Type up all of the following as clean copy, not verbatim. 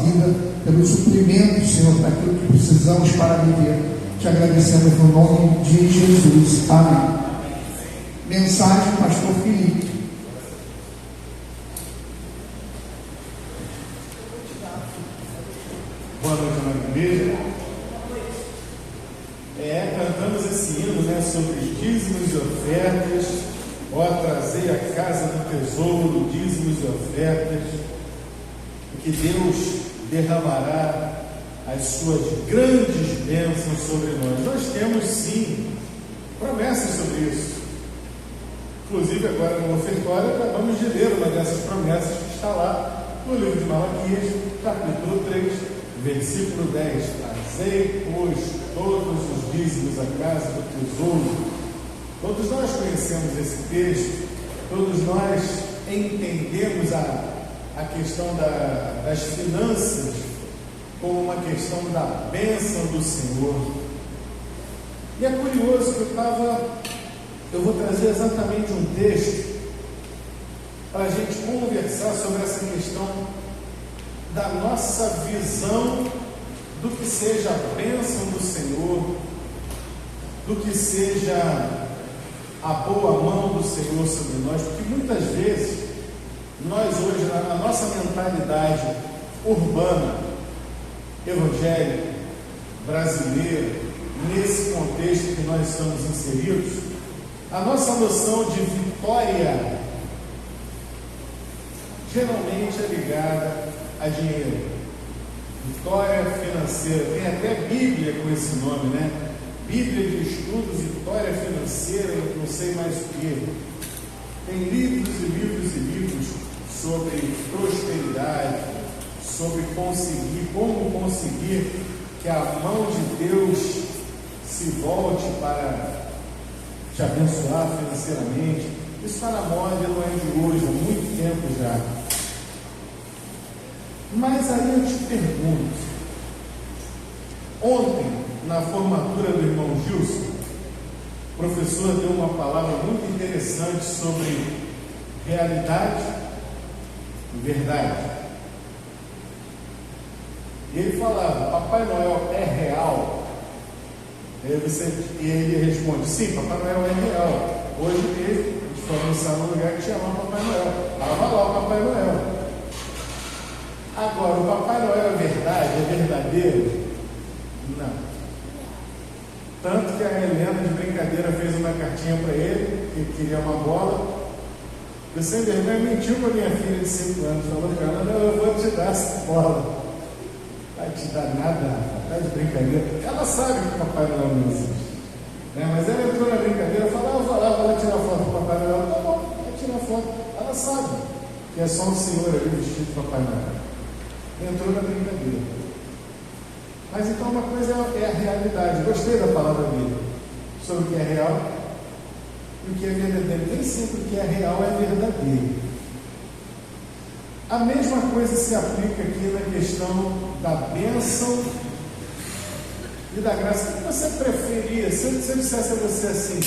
vida, pelo suprimento, Senhor, para aquilo que precisamos para viver. Te agradecemos no nome de Jesus. Amém. Mensagem, pastor Felipe. Boa noite, na igreja. Cantamos esse hino, sobre dízimos e ofertas. Ó, trazei a casa do tesouro, dízimos e ofertas, que Deus derramará as suas grandes bênçãos sobre nós. Nós temos sim promessas sobre isso. Inclusive agora no ofertório acabamos de ler uma dessas promessas que está lá no livro de Malaquias, capítulo 3, versículo 10. Trazei, pois, todos os dízimos à casa do tesouro. Todos nós conhecemos esse texto, todos nós entendemos a questão das finanças como uma questão da bênção do Senhor. E é curioso que eu vou trazer exatamente um texto para a gente conversar sobre essa questão da nossa visão do que seja a bênção do Senhor, do que seja a boa mão do Senhor sobre nós, porque muitas vezes nós hoje, na nossa mentalidade urbana, evangélica, brasileira, nesse contexto que nós estamos inseridos, a nossa noção de vitória geralmente é ligada a dinheiro, vitória financeira. Tem até Bíblia com esse nome, Bíblia de estudos, vitória financeira, não sei mais o que. Tem livros e livros e livros sobre prosperidade, sobre como conseguir que a mão de Deus se volte para te abençoar financeiramente. Isso está na moda, não é de hoje, há muito tempo já. Mas aí eu te pergunto, ontem, na formatura do irmão Gilson, o professor deu uma palavra muito interessante sobre realidade e verdade. E ele falava: Papai Noel é real? E ele responde: sim, Papai Noel é real. Hoje mesmo, a gente foi almoçar num lugar que tinha lá o Papai Noel. Estava lá o Papai Noel. Agora, o Papai Noel é verdade? É verdadeiro? Não. Tanto que a Helena, de brincadeira, fez uma cartinha para ele, que queria uma bola. Eu sem vergonha mentiu para minha filha de 5 anos, falou para ela: não, eu vou te dar essa bola. Vai te dar nada, tá de brincadeira. Ela sabe que o Papai Noel não existe, mas ela entrou na brincadeira, falou: vou lá tirar foto do Papai Noel. Tá bom, vai tirar foto. Ela sabe que é só um senhor ali vestido de Papai Noel. Entrou na brincadeira. Mas então uma coisa é a realidade. Gostei da palavra dele sobre o que é real e o que é verdadeiro. Nem sempre o que é real é verdadeiro. A mesma coisa se aplica aqui na questão da bênção e da graça. O que você preferia? Se eu dissesse a você assim, o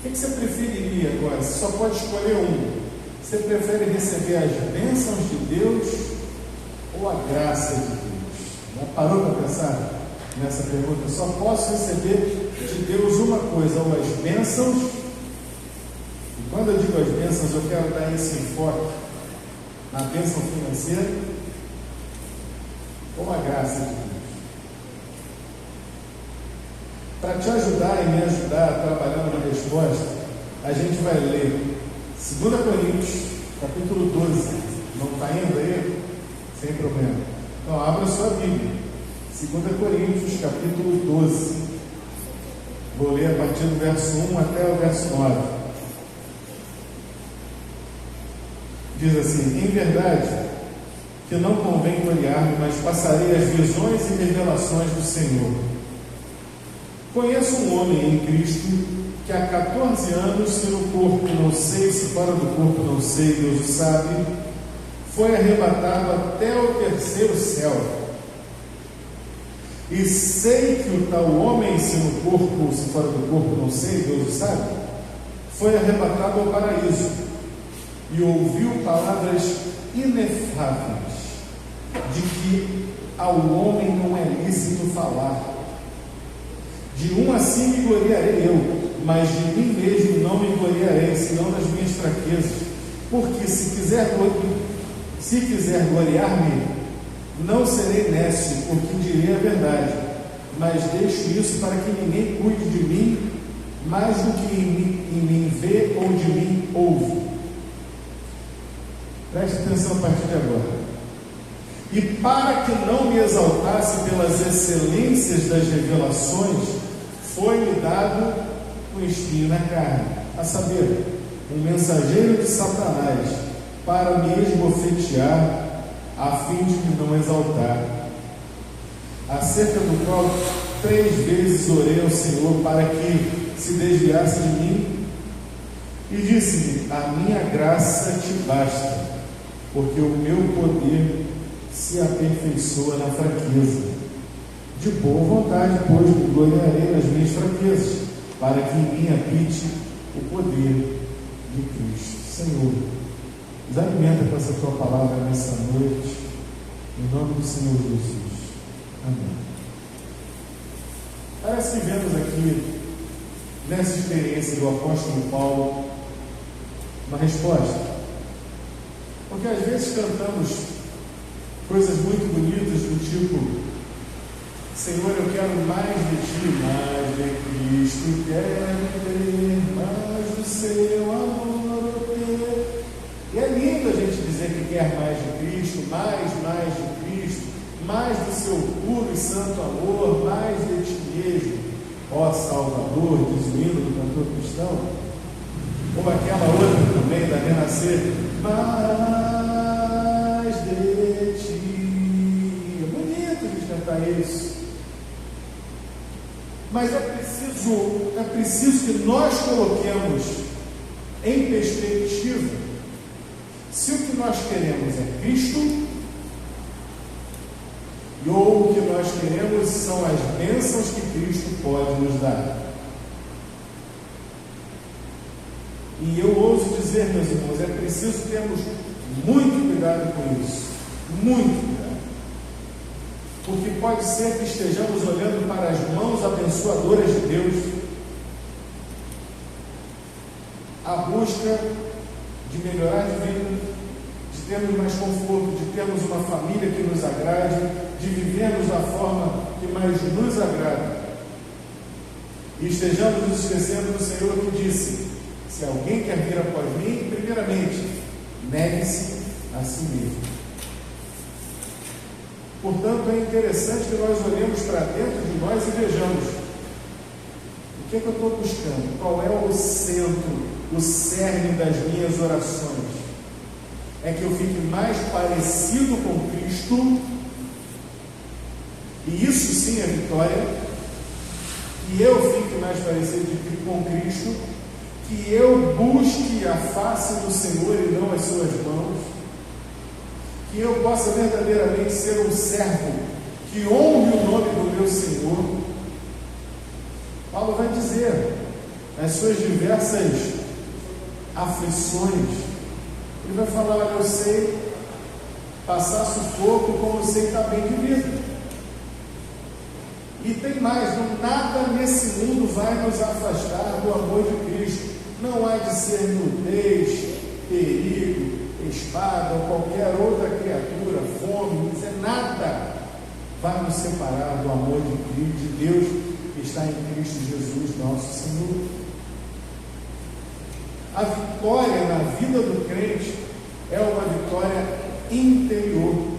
que você preferiria agora? Você só pode escolher um. Você prefere receber as bênçãos de Deus ou a graça de Deus? Já parou para pensar nessa pergunta? Eu só posso receber de Deus uma coisa, ou as bênçãos, e quando eu digo as bênçãos, eu quero dar esse enfoque na bênção financeira, ou a graça de Deus. Para te ajudar e me ajudar a trabalhar na resposta, a gente vai ler 2 Coríntios, capítulo 12. Não está indo aí? Sem problema. Então, abra sua Bíblia. 2 Coríntios, capítulo 12. Vou ler a partir do verso 1 até o verso 9. Diz assim: em verdade, que não convém gloriar-me, mas passarei as visões e revelações do Senhor. Conheço um homem em Cristo que há 14 anos, se no corpo não sei, se fora do corpo não sei, Deus o sabe, foi arrebatado até o 3º céu. E sei que o tal homem, se no corpo ou se fora do corpo não sei, Deus o sabe, foi arrebatado ao paraíso e ouviu palavras inefáveis de que ao homem não é lícito falar. De um assim me gloriarei eu, mas de mim mesmo não me gloriarei, senão das minhas fraquezas. Porque se quiser gloriar-me, não serei nécio, porque direi a verdade, mas deixo isso para que ninguém cuide de mim mais do que em mim vê ou de mim ouve. Preste atenção a partir de agora. E para que não me exaltasse pelas excelências das revelações, foi-me dado um espinho na carne, a saber, um mensageiro de Satanás, para me esbofetear, a fim de me não exaltar. Acerca do qual 3 vezes orei ao Senhor para que se desviasse de mim, e disse-me: a minha graça te basta, porque o meu poder se aperfeiçoa na fraqueza. De boa vontade, pois, me gloriarei nas minhas fraquezas, para que em mim habite o poder de Cristo. Senhor, nos alimenta com essa tua palavra nessa noite, em nome do Senhor Jesus. Amém. Parece que vemos aqui, nessa experiência do apóstolo Paulo, uma resposta. Porque às vezes cantamos coisas muito bonitas do tipo: Senhor, eu quero mais de Ti, mais de Cristo, quero ter mais do Seu amor ter. E é lindo a gente dizer que quer mais de Cristo, mais de Cristo, mais do Seu puro e santo amor, mais de Ti mesmo, ó Salvador, diz o hino do cantor cristão. Ou aquela outra também da Renascer, mais de Ti. É bonito a gente cantar isso. Mas é preciso que nós coloquemos em perspectiva se o que nós queremos é Cristo, ou o que nós queremos são as bênçãos que Cristo pode nos dar. E eu ouso dizer, meus irmãos, é preciso termos muito cuidado com isso, muito cuidado. Porque pode ser que estejamos olhando para as mãos abençoadoras de Deus, a busca de melhorar de vida, de termos mais conforto, de termos uma família que nos agrade, de vivermos da forma que mais nos agrada. E estejamos nos esquecendo do Senhor que disse: se alguém quer vir após mim, primeiramente, negue-se a si mesmo. Portanto, é interessante que nós olhemos para dentro de nós e vejamos o que eu estou buscando, qual é o centro, o cerne das minhas orações. É que eu fique mais parecido com Cristo, e isso sim é vitória, que eu fique mais parecido com Cristo, que eu busque a face do Senhor e não as suas mãos, que eu possa verdadeiramente ser um servo que honre o nome do meu Senhor. Paulo vai dizer, nas suas diversas aflições, ele vai falar: olha, eu sei passar sufoco como eu sei estar bem de vida. E tem mais, nada nesse mundo vai nos afastar do amor de Cristo. Não há de ser nudez, perigo, espada ou qualquer outra criatura, fome, nada vai nos separar do amor de Cristo, de Deus que está em Cristo Jesus, nosso Senhor. A vitória na vida do crente é uma vitória interior.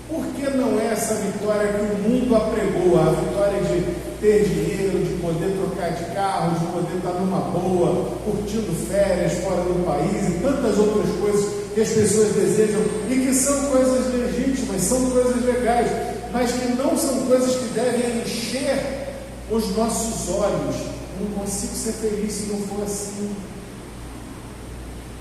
Por que não é essa vitória que o mundo apregou? A vitória de ter dinheiro, de poder trocar de carro, de poder estar numa boa, curtindo férias fora do país e tantas outras coisas que as pessoas desejam e que são coisas legítimas, são coisas legais, mas que não são coisas que devem encher os nossos olhos. Não consigo ser feliz se não for assim.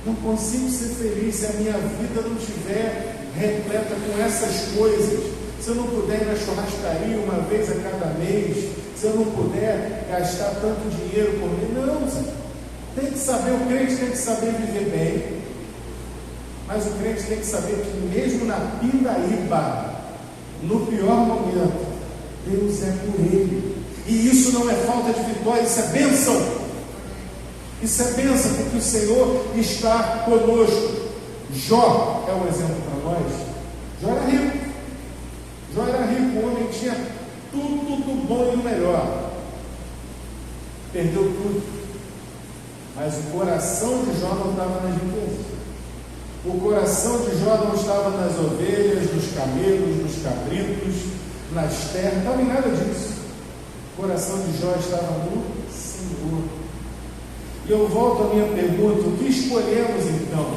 Não consigo ser feliz se a minha vida não estiver repleta com essas coisas. Se eu não puder ir na churrascaria uma vez a cada mês, se eu não puder gastar tanto dinheiro por mês, não, tem que saber, o crente tem que saber viver bem, Mas o crente tem que saber que mesmo na pindaíba, no pior momento, Deus é por ele. E isso não é falta de vitória, isso é bênção. Isso é bênção, porque o Senhor está conosco. Jó é um exemplo para nós. Jó era rico. Jó era rico, o homem tinha tudo do bom e do melhor. Perdeu tudo. Mas o coração de Jó não estava nas riquezas. O coração de Jó não estava nas ovelhas, nos camelos, nos cabritos, nas terras, não estava em nada disso. O coração de Jó estava no Senhor. E eu volto à minha pergunta: o que escolhemos então?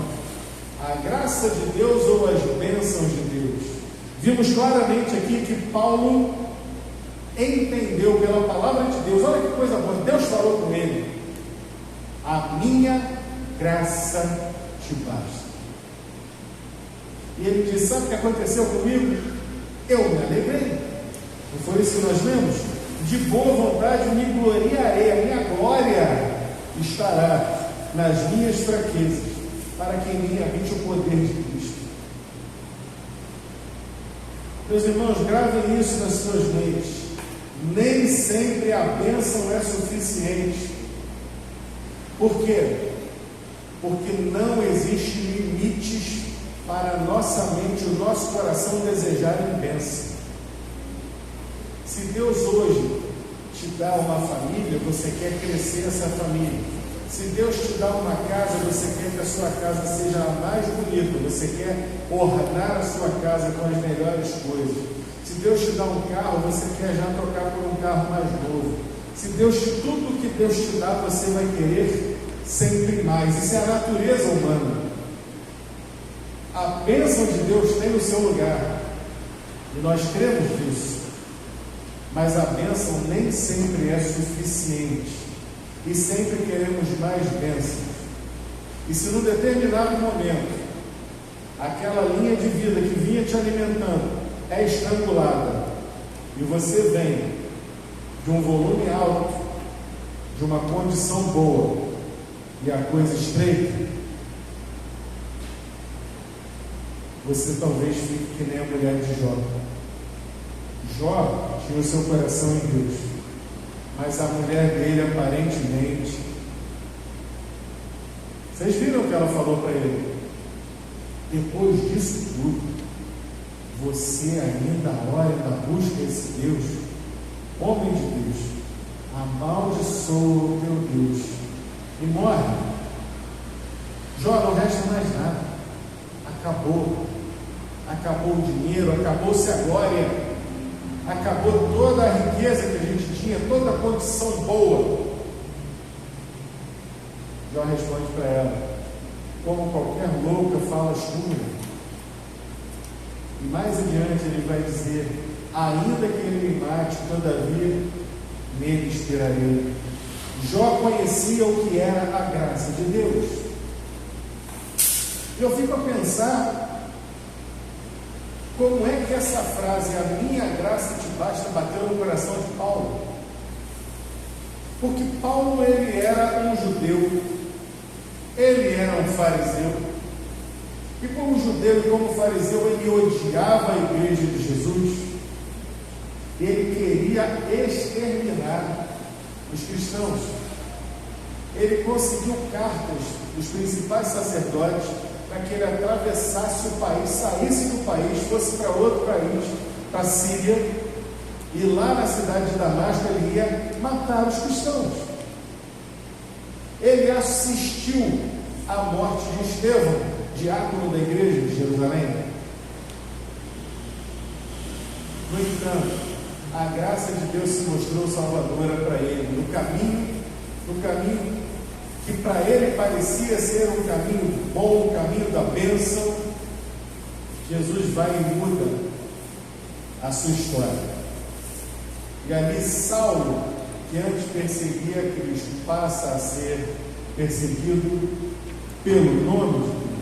A graça de Deus ou as bênçãos de Deus? Vimos claramente aqui que Paulo entendeu pela palavra de Deus. Olha que coisa boa, Deus falou com ele: a minha graça te basta. E ele disse: sabe o que aconteceu comigo? Eu me alegrei. Não foi isso que nós lemos? De boa vontade me gloriarei, a minha glória estará nas minhas fraquezas, para que em mim habite o poder de Cristo. Meus irmãos, gravem isso nas suas mentes. Nem sempre a bênção é suficiente. Por quê? Porque não existe limites para a nossa mente, o nosso coração desejarem bênção. Se Deus hoje te dá uma família, você quer crescer essa família. Se Deus te dá uma casa, você quer que a sua casa seja a mais bonita, você quer ornar a sua casa com as melhores coisas. Se Deus te dá um carro, você quer já trocar por um carro mais novo. Se tudo que Deus te dá, você vai querer sempre mais. Isso é a natureza humana. A bênção de Deus tem o seu lugar, e nós cremos nisso, mas a bênção nem sempre é suficiente, e sempre queremos mais bênçãos. E se num determinado momento aquela linha de vida que vinha te alimentando é estrangulada, e você vem de um volume alto, de uma condição boa, e a coisa estreita, você talvez fique que nem a mulher de Jó. Jó tinha o seu coração em Deus, mas a mulher dele aparentemente, vocês viram o que ela falou para ele? Depois disso tudo, você ainda ora na busca desse Deus, homem de Deus, amaldiçoa o teu Deus e morre. Jó, não resta mais nada, acabou o dinheiro, acabou-se a glória, acabou toda a riqueza que a gente tinha, toda a condição boa. Jó responde para ela: como qualquer louca falas tu. E mais adiante ele vai dizer: ainda que ele me mate, todavia nele esperarei. Jó conhecia o que era a graça de Deus. Eu fico a pensar como é que essa frase, a minha graça te basta, bateu no coração de Paulo. Porque Paulo, ele era um judeu, ele era um fariseu, e como judeu e como fariseu, ele odiava a igreja de Jesus, ele queria exterminar os cristãos. Ele conseguiu cartas dos principais sacerdotes para que ele atravessasse o país, saísse do país, fosse para outro país, para a Síria, e lá na cidade de Damasco ele ia matar os cristãos. Ele assistiu à morte de Estevão, diácono da igreja de Jerusalém. No entanto, a graça de Deus se mostrou salvadora para ele, no caminho que para ele parecia ser um caminho bom, um caminho da bênção. Jesus vai e muda a sua história. E ali Saulo, que antes perseguia Cristo, passa a ser perseguido pelo nome de Cristo.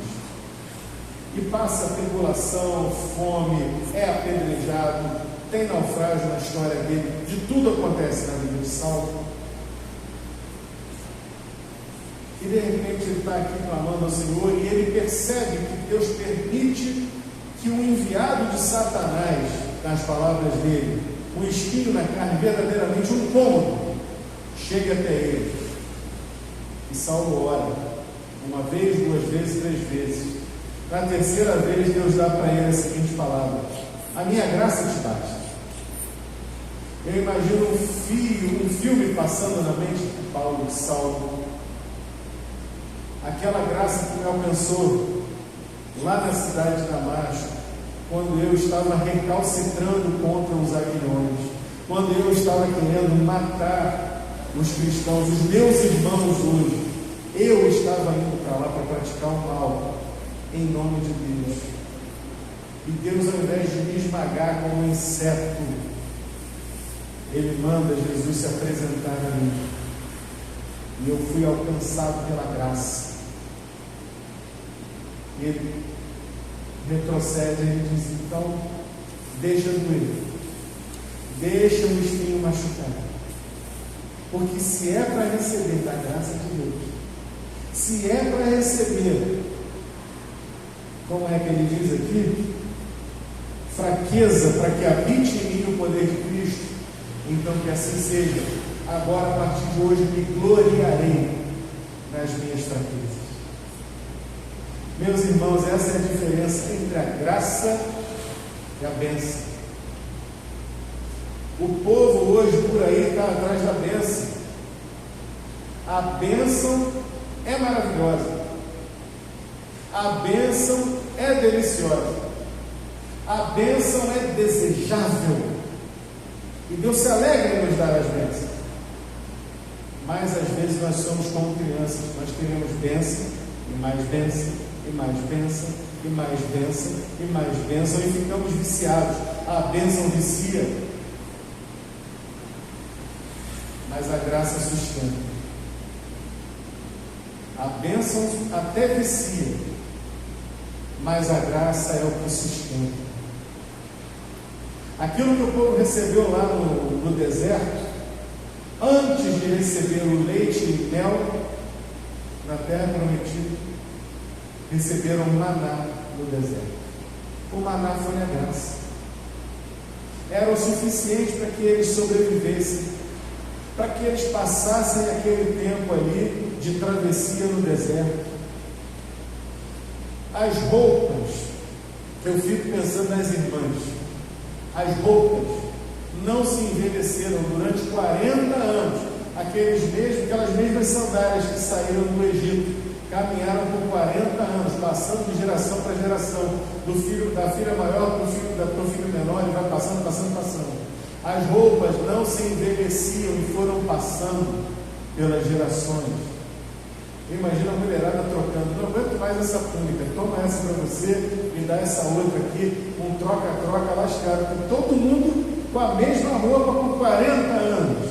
E passa a tribulação, fome, é apedrejado, tem naufrágio na história dele, de tudo acontece na vida de Saulo. E de repente ele está aqui clamando ao Senhor, e ele percebe que Deus permite que o enviado de Satanás, nas palavras dele, um espinho na carne, verdadeiramente um cômodo, chegue até ele. E Saulo ora, uma vez, duas vezes, três vezes. Na terceira vez, Deus dá para ele a seguinte palavra: a minha graça te basta. Eu imagino um filme passando na mente de Paulo, de Saulo. Aquela graça que me alcançou lá na cidade de Damasco, quando eu estava recalcitrando contra os aguilhões, quando eu estava querendo matar os cristãos, os meus irmãos hoje. Eu estava indo para lá para praticar o mal, em nome de Deus. E Deus, ao invés de me esmagar como um inseto, Ele manda Jesus se apresentar a mim. E eu fui alcançado pela graça. Ele retrocede e diz: então, deixa doer, deixa o espinho machucar, porque se é para receber da graça de Deus, se é para receber, como é que ele diz aqui? Fraqueza, para que habite em mim o poder de Cristo. Então que assim seja. Agora, a partir de hoje, me gloriarei nas minhas fraquezas. Meus irmãos, essa é a diferença entre a graça e a bênção. O povo hoje por aí está atrás da bênção. A bênção é maravilhosa. A bênção é deliciosa. A bênção é desejável. E Deus se alegra em nos dar as bênçãos. Mas às vezes nós somos como crianças. Nós queremos bênção, e mais bênção, e mais bênção, e mais bênção, e mais bênção, e ficamos viciados. A bênção vicia, mas a graça sustenta. A bênção até vicia, mas a graça é o que sustenta. Aquilo que o povo recebeu lá no deserto, antes de receber o leite e mel na terra prometida, receberam maná no deserto. O maná foi a graça. Era o suficiente para que eles sobrevivessem, para que eles passassem aquele tempo ali de travessia no deserto. As roupas, eu fico pensando nas irmãs, as roupas não se envelheceram durante 40 anos, aquelas mesmas sandálias que saíram do Egito, caminharam por 40 anos, passando de geração para geração, da filha maior para o filho menor, e vai passando. As roupas não se envelheciam e foram passando pelas gerações. Imagina a mulherada trocando: não aguento mais essa túnica, toma essa para você, me dá essa outra aqui, um troca-troca lascado. Todo mundo com a mesma roupa por 40 anos.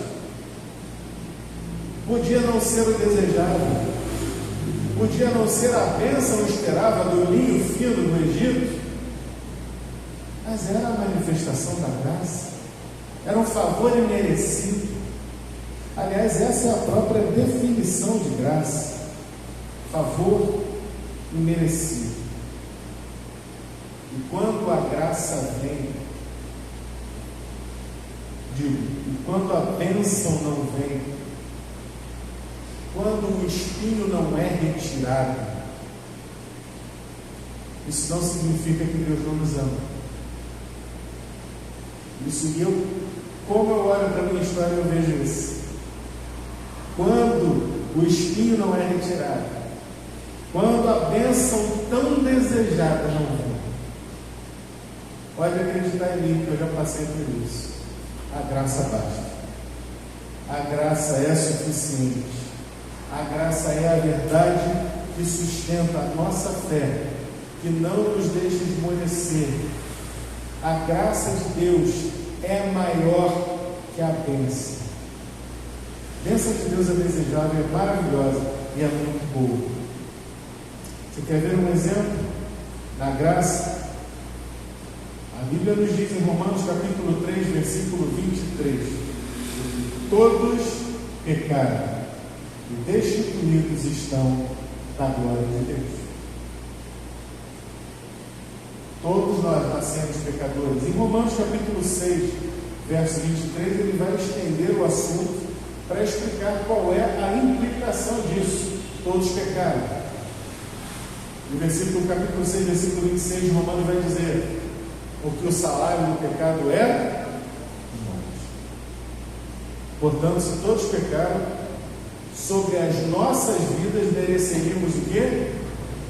Podia não ser o desejado, podia não ser a bênção esperada do linho fino do Egito, mas era a manifestação da graça, era um favor imerecido. Aliás, essa é a própria definição de graça: favor imerecido. E quando a graça vem, enquanto a bênção não vem, quando o espinho não é retirado, isso não significa que Deus não nos ama. Como eu olho para a minha história, eu vejo isso. Quando o espinho não é retirado, quando a bênção tão desejada não vem, pode acreditar em mim que eu já passei por isso. A graça basta. A graça é suficiente. A graça é a verdade que sustenta a nossa fé, que não nos deixa esmorecer. A graça de Deus é maior que a bênção. A bênção de Deus é desejável, é maravilhosa e é muito boa. Você quer ver um exemplo da graça? A Bíblia nos diz em Romanos capítulo 3, versículo 23: todos pecaram e destituídos estão da glória de Deus. Todos nós nascemos pecadores. Em Romanos capítulo 6, verso 23, ele vai estender o assunto para explicar qual é a implicação disso. Todos pecaram. No versículo capítulo 6, versículo 26 de Romanos vai dizer: porque o salário do pecado é morte. Portanto, se todos pecaram, sobre as nossas vidas mereceríamos o quê?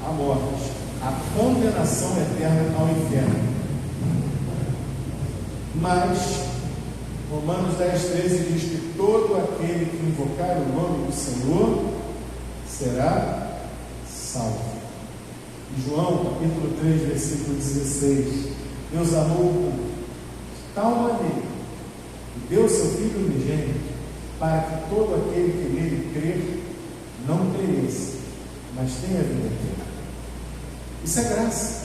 A morte, a condenação eterna ao inferno. Mas Romanos 10:13 diz que todo aquele que invocar o nome do Senhor será salvo. Em João capítulo 3, versículo 16, Deus amou o mundo de tal maneira que deu seu Filho unigênito, para que todo aquele que nele crer não pereça, mas tenha vida eterna. Isso é graça.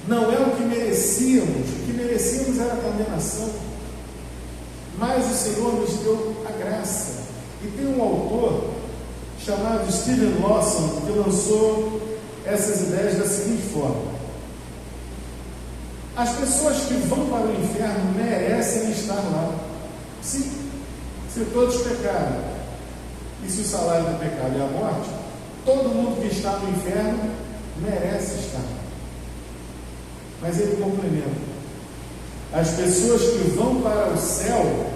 Não é o que merecíamos. O que merecíamos era a condenação, mas o Senhor nos deu a graça. E tem um autor chamado Steven Lawson que lançou essas ideias da seguinte forma: as pessoas que vão para o inferno merecem estar lá. Sim, se todos pecaram, e se o salário do pecado é a morte, todo mundo que está no inferno merece estar lá. Mas ele complementa: as pessoas que vão para o céu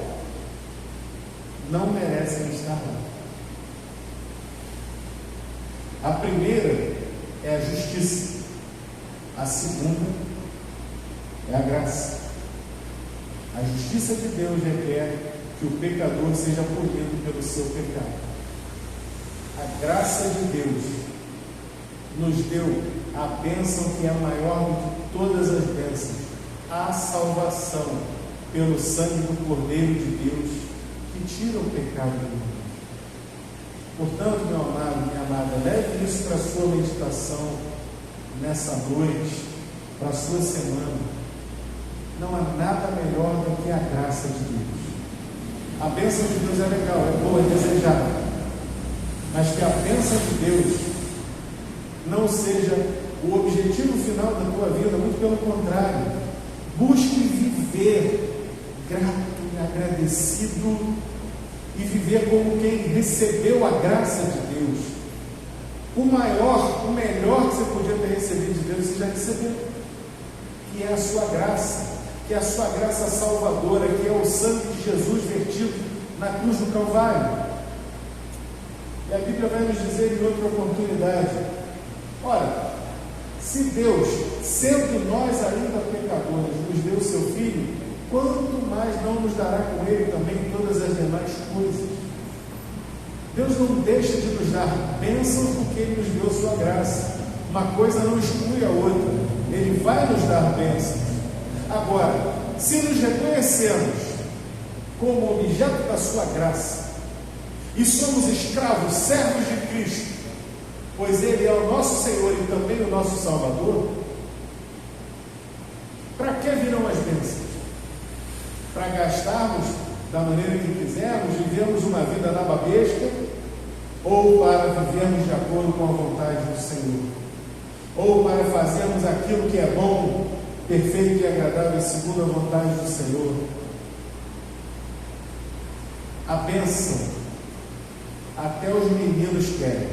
não merecem estar lá. A primeira é a justiça, a segunda é a graça. A justiça de Deus requer que o pecador seja punido pelo seu pecado. A graça de Deus nos deu a bênção que é maior do que todas as bênçãos, a salvação pelo sangue do Cordeiro de Deus, que tira o pecado do mundo. Portanto, meu amado, minha amada, leve isso para a sua meditação nessa noite, para a sua semana. Não há nada melhor do que a graça de Deus. A bênção de Deus é legal, é boa, é desejável, mas que a bênção de Deus não seja o objetivo final da tua vida. Muito pelo contrário, busque viver grato e agradecido, e viver como quem recebeu a graça de Deus. O maior, o melhor que você podia ter recebido de Deus, você já recebeu, que é a sua graça, que é a sua graça salvadora, que é o sangue de Jesus vertido na cruz do Calvário. E a Bíblia vai nos dizer em outra oportunidade: ora, se Deus, sendo nós ainda pecadores, nos deu o seu Filho, quanto mais não nos dará com Ele também todas as demais coisas? Deus não deixa de nos dar bênçãos porque Ele nos deu sua graça. Uma coisa não exclui a outra. Ele vai nos dar bênçãos. Agora, se nos reconhecemos como objeto da sua graça e somos escravos, servos de Cristo, pois Ele é o nosso Senhor e também o nosso Salvador, para que virão as bênçãos? Para gastarmos da maneira que quisermos, vivemos uma vida nababesca, ou para vivermos de acordo com a vontade do Senhor, ou para fazermos aquilo que é bom, perfeito e agradável segundo a vontade do Senhor? A bênção até os meninos querem.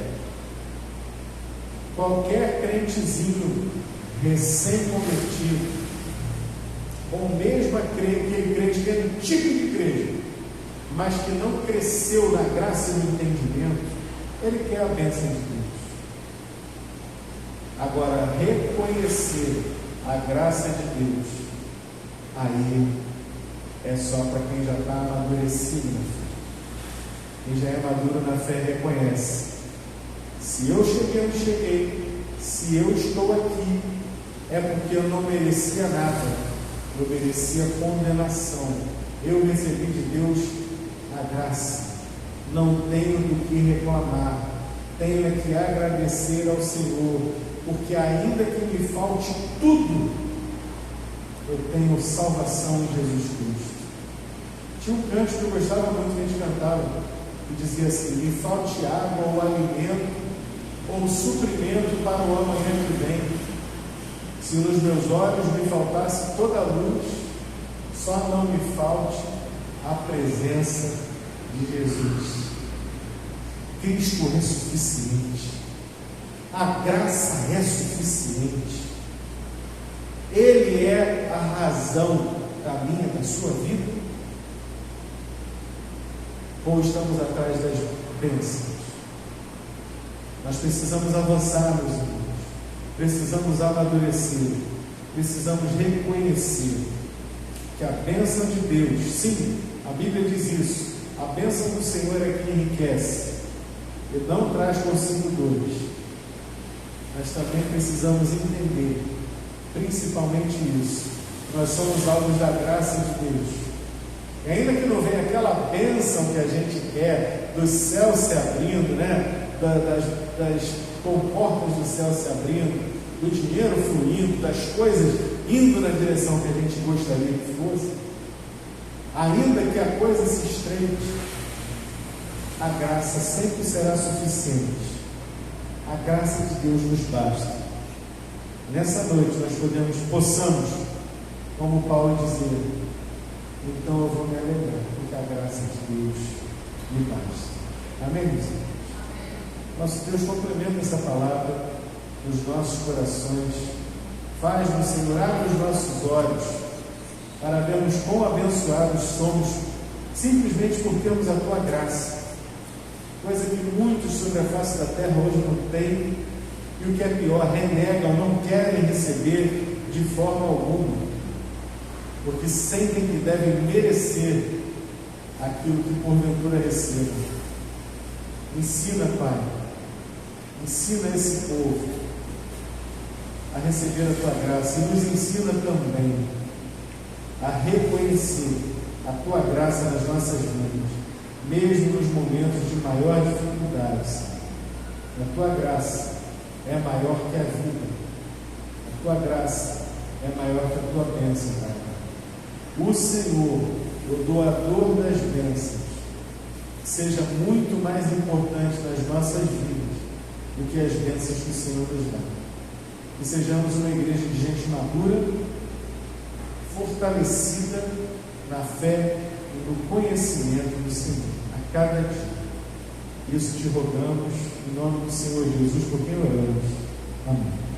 Qualquer crentezinho recém-convertido, ou mesmo aquele crente que é antigo de igreja, mas que não cresceu na graça e no entendimento, ele quer a bênção de Deus. Agora, reconhecer a graça de Deus, aí é só para quem já está amadurecido na fé. Quem já é maduro na fé reconhece: se eu cheguei onde cheguei, se eu estou aqui, é porque eu não merecia nada. Eu merecia condenação. Eu recebi de Deus a graça. Não tenho do que reclamar. Tenho que agradecer ao Senhor, porque ainda que me falte tudo, eu tenho salvação em Jesus Cristo. Tinha um canto que eu gostava muito que a gente cantava, que dizia assim: me falte água ou alimento ou suprimento para o amanhã que vem, Se nos meus olhos me faltasse toda a luz, só não me falte a presença de Jesus. Cristo é suficiente. A graça é suficiente. Ele é a razão da minha, da sua vida? Ou estamos atrás das bênçãos? Nós precisamos avançar, meus irmãos. Precisamos amadurecer. Precisamos reconhecer que a bênção de Deus, sim, a Bíblia diz isso, a bênção do Senhor é que enriquece e não traz consigo dores. Mas também precisamos entender, principalmente isso, nós somos alvos da graça de Deus. E ainda que não venha aquela bênção que a gente quer, do céu se abrindo, né? das comportas do céu se abrindo, do dinheiro fluindo, das coisas indo na direção que a gente gostaria que fosse, ainda que a coisa se estreite, a graça sempre será suficiente. A graça de Deus nos basta. Nessa noite nós possamos, como Paulo dizer, então eu vou me alegrar, porque a graça de Deus me basta. Amém, meus irmãos? Nosso Deus complementa essa palavra nos nossos corações. Faz-nos, Senhor, abre os nossos olhos para vermos quão abençoados somos, simplesmente por termos a Tua graça, coisa que muitos sobre a face da terra hoje não têm, e o que é pior, renegam, não querem receber de forma alguma, porque sentem que devem merecer aquilo que porventura recebam. Ensina, Pai, ensina esse povo a receber a Tua graça, e nos ensina também a reconhecer a Tua graça nas nossas vidas, mesmo nos momentos de maior dificuldade. A Tua graça é maior que a vida, a Tua graça é maior que a Tua bênção, Pai. O Senhor, o doador das bênçãos, seja muito mais importante nas nossas vidas do que as bênçãos que o Senhor nos dá. Que sejamos uma igreja de gente madura, fortalecida na fé e no conhecimento do Senhor, a cada dia. Isso te rogamos, em nome do Senhor Jesus, por quem oramos. Amém.